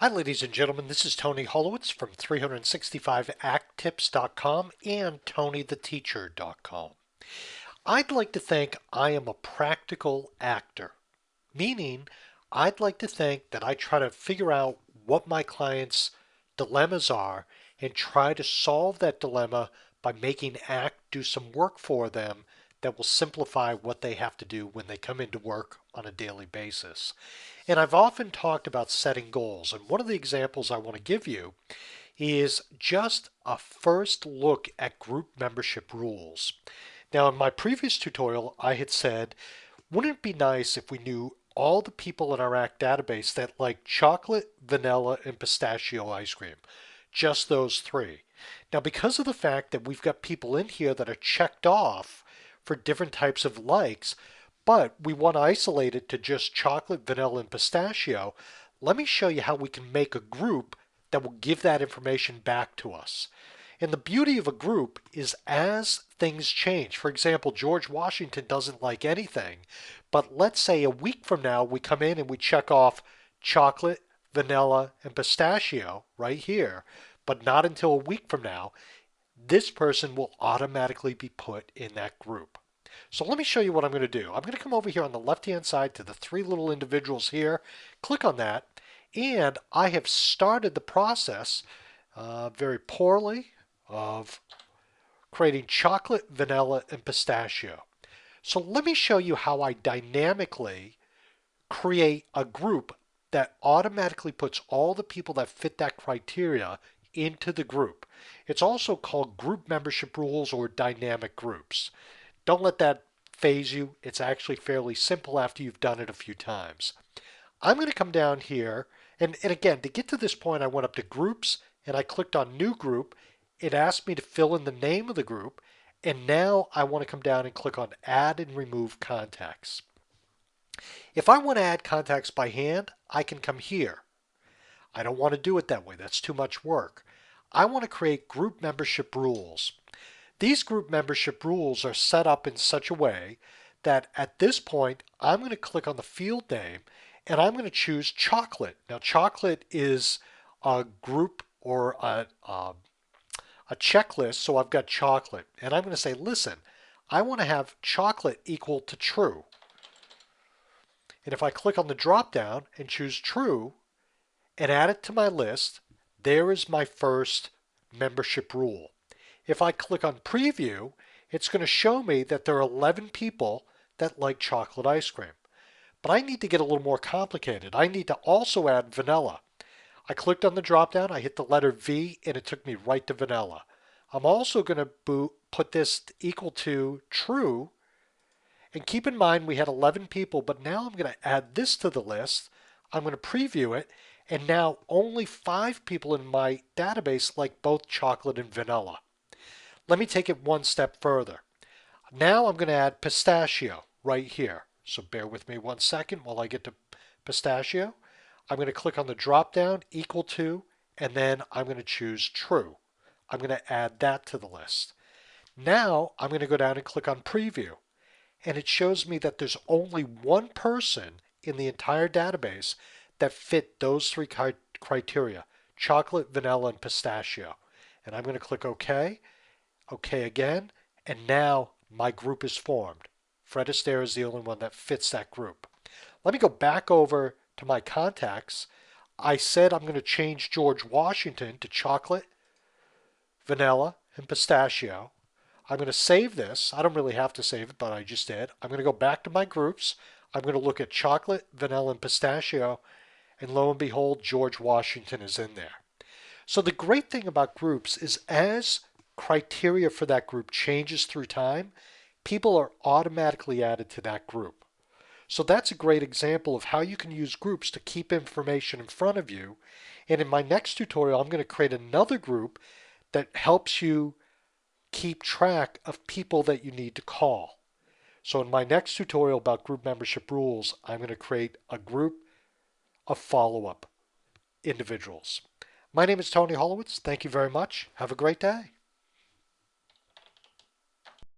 Hi, ladies and gentlemen. This is Tony Holowitz from 365acttips.com and tonytheteacher.com. I'd like to think I am a practical actor, meaning I'd like to think that I try to figure out what my clients' dilemmas are and try to solve that dilemma by making ACT do some work for them that will simplify what they have to do when they come into work on a daily basis. And I've often talked about setting goals, and one of the examples I want to give you is just a first look at group membership rules. Now, in my previous tutorial, I had said, wouldn't it be nice if we knew all the people in our ACT database that like chocolate, vanilla, and pistachio ice cream? Just those three. Now, because of the fact that we've got people in here that are checked off for different types of likes, but we want to isolate it to just chocolate, vanilla, and pistachio, let me show you how we can make a group that will give that information back to us. And the beauty of a group is as things change. For example, George Washington doesn't like anything, but let's say a week from now we come in and we check off chocolate, vanilla, and pistachio right here, but not until a week from now, this person will automatically be put in that group. So let me show you what I'm going to do. I'm going to come over here on the left-hand side to the three little individuals here, click on that, and I have started the process very poorly of creating chocolate, vanilla, and pistachio. So let me show you how I dynamically create a group that automatically puts all the people that fit that criteria into the group. It's also called group membership rules or dynamic groups. Don't let that phase you. It's actually fairly simple after you've done it a few times. I'm going to come down here, and again, to get to this point, I went up to groups and I clicked on new group. It asked me to fill in the name of the group, and now I want to come down and click on add and remove contacts. If I want to add contacts by hand, I can come here. I don't want to do it that way. That's too much work. I want to create group membership rules. These group membership rules are set up in such a way that at this point, I'm going to click on the field name and I'm going to choose chocolate. Now, chocolate is a group or a checklist, so I've got chocolate. And I'm going to say, listen, I want to have chocolate equal to true. And if I click on the drop down and choose true and add it to my list, there is my first membership rule. If I click on preview, it's going to show me that there are 11 people that like chocolate ice cream. But I need to get a little more complicated. I need to also add vanilla. I clicked on the drop down, I hit the letter V, and it took me right to vanilla. I'm also going to put this equal to true. And keep in mind we had 11 people, but now I'm going to add this to the list. I'm going to preview it, and now only 5 people in my database like both chocolate and vanilla. Let me take it one step further. Now I'm going to add pistachio right here. So bear with me one second while I get to pistachio. I'm going to click on the drop down equal to, and then I'm going to choose true. I'm going to add that to the list. Now I'm going to go down and click on preview. And it shows me that there's only one person in the entire database that fit those three criteria, chocolate, vanilla, and pistachio. And I'm going to click OK, OK again, and now my group is formed. Fred Astaire is the only one that fits that group. Let me go back over to my contacts. I said I'm going to change George Washington to chocolate, vanilla, and pistachio. I'm going to save this. I don't really have to save it, but I just did. I'm going to go back to my groups. I'm going to look at chocolate, vanilla, and pistachio, and lo and behold, George Washington is in there. So the great thing about groups is as criteria for that group changes through time, people are automatically added to that group. So that's a great example of how you can use groups to keep information in front of you. And in my next tutorial, I'm going to create another group that helps you keep track of people that you need to call. So in my next tutorial about group membership rules, I'm going to create a group of follow-up individuals. My name is Tony Holowitz. Thank you very much. Have a great day.